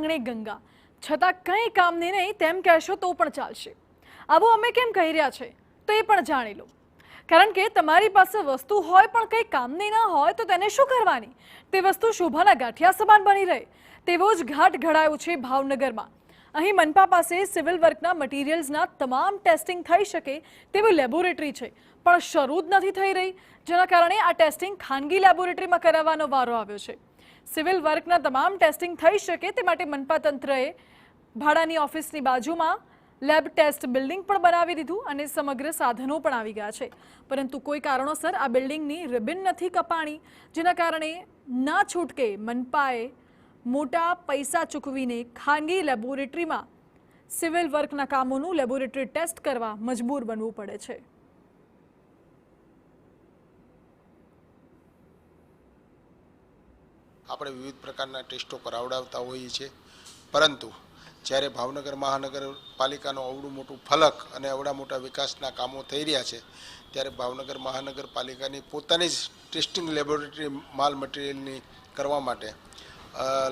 આંગણે ગંગા, છતાં કંઈ કામની નહીં તેમ કહેશો તો પણ ચાલશે. આવું અમે કેમ કહી રહ્યા છે તો એ પણ જાણી લો. કારણ કે તમારી પાસે વસ્તુ હોય પણ કંઈ કામની ના હોય તો તેને શું કરવાની? તે વસ્તુ શોભાના ગાંઠિયા સમાન બની રહે તેવો જ ઘાટ ઘડાયો છે ભાવનગરમાં. અહીં મનપા પાસે સિવિલ વર્કના મટીરિયલ્સના તમામ ટેસ્ટિંગ થઈ શકે તેવી લેબોરેટરી છે, પણ શરૂ જ નથી થઈ રહી, જેના કારણે આ ટેસ્ટિંગ ખાનગી લેબોરેટરીમાં કરાવવાનો વારો આવ્યો છે. સિવિલ વર્કના તમામ ટેસ્ટિંગ થઈ શકે તે માટે મનપા તંત્રએ ભાડાની ઓફિસની બાજુમાં લેબ ટેસ્ટ બિલ્ડિંગ પણ બનાવી દીધું અને સમગ્ર સાધનો પણ આવી ગયા છે. પરંતુ કોઈ કારણોસર આ બિલ્ડિંગની રિબિન નથી કપાણી, જેના કારણે ના છૂટકે મનપાએ મોટા પૈસા ચૂકવીને ખાનગી લેબોરેટરીમાં સિવિલ વર્કના કામોનું લેબોરેટરી ટેસ્ટ કરવા મજબૂર બનવું પડે છે. આપણે વિવિધ પ્રકારના ટેસ્ટો કરાવડાવતા હોઈએ છીએ, પરંતુ જ્યારે ભાવનગર મહાનગરપાલિકાનું અવડું મોટું ફલક અને અવડા મોટા વિકાસના કામો થઈ રહ્યા છે, ત્યારે ભાવનગર મહાનગરપાલિકાની પોતાની જ ટેસ્ટિંગ લેબોરેટરી માલ મટીરિયલની કરવા માટે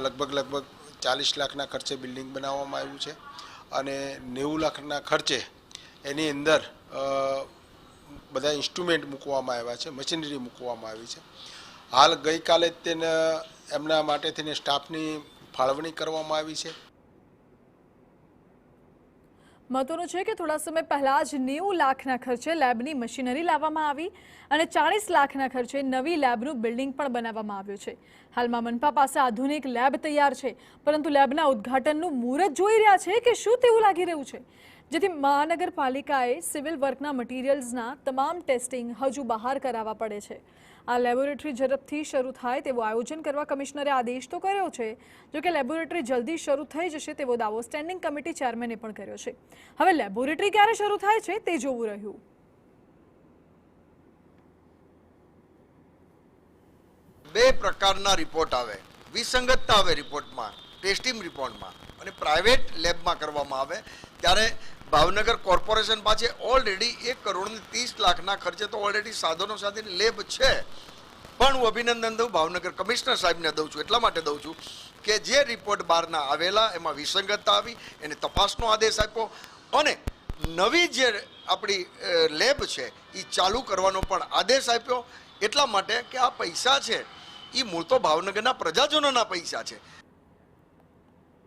લગભગ 40 લાખના ખર્ચે બિલ્ડિંગ બનાવવામાં આવ્યું છે અને 90 લાખના ખર્ચે એની અંદર બધા ઇન્સ્ટ્રુમેન્ટ મૂકવામાં આવ્યા છે, મશીનરી મૂકવામાં આવી છે. હાલ ગઈકાલે જ તેને એમના માટે થઈને સ્ટાફની ફાળવણી કરવામાં આવી છે. મહત્વનું છે કે થોડા સમય પહેલા જ 90 લાખના ખર્ચે લેબની મશીનરી લાવવામાં આવી અને 40 લાખના ખર્ચે નવી લેબનું બિલ્ડિંગ પણ બનાવવામાં આવ્યું છે. હાલમાં મનપા પાસે આધુનિક લેબ તૈયાર છે, પરંતુ લેબના ઉદ્ઘાટનનું મુહૂર્ત જોઈ રહ્યા છે કે શું તેવું લાગી રહ્યું છે, જેથી મહાનગરપાલિકાએ સિવિલ વર્કના મટીરિયલ્સના તમામ ટેસ્ટિંગ હજુ બહાર કરાવવા પડે છે. આ લેબોરેટરી ઝડપથી શરૂ થાય તેવું આયોજન કરવા કમિશનરે આદેશ તો કર્યો છે, જોકે લેબોરેટરી જલ્દી શરૂ થઈ જશે તેવો દાવો સ્ટેન્ડિંગ કમિટી ચેરમેને પણ કર્યો છે. હવે લેબોરેટરી ક્યારે શરૂ થાય છે તે જોવું રહ્યું. બે પ્રકારના રિપોર્ટ આવે, વિસંગતતા આવે રિપોર્ટમાં, ટેસ્ટિંગ રિપોર્ટમાં, અને પ્રાઇવેટ લેબમાં કરવામાં આવે ત્યારે ભાવનગર કોર્પોરેશન પાસે ઓલરેડી 1.30 લાખના ખર્ચે તો ઓલરેડી સાધનો સાથેની લેબ છે. પણ હું અભિનંદન દઉં ભાવનગર કમિશનર સાહેબને દઉં છું, એટલા માટે દઉં છું કે જે રિપોર્ટ બહારના આવેલા એમાં વિસંગતતા આવી, એને તપાસનો આદેશ આપ્યો અને નવી જે આપણી લેબ છે એ ચાલુ કરવાનો પણ આદેશ આપ્યો. એટલા માટે કે આ પૈસા છે એ મૂળ તો ભાવનગરના પ્રજાજનોના પૈસા છે.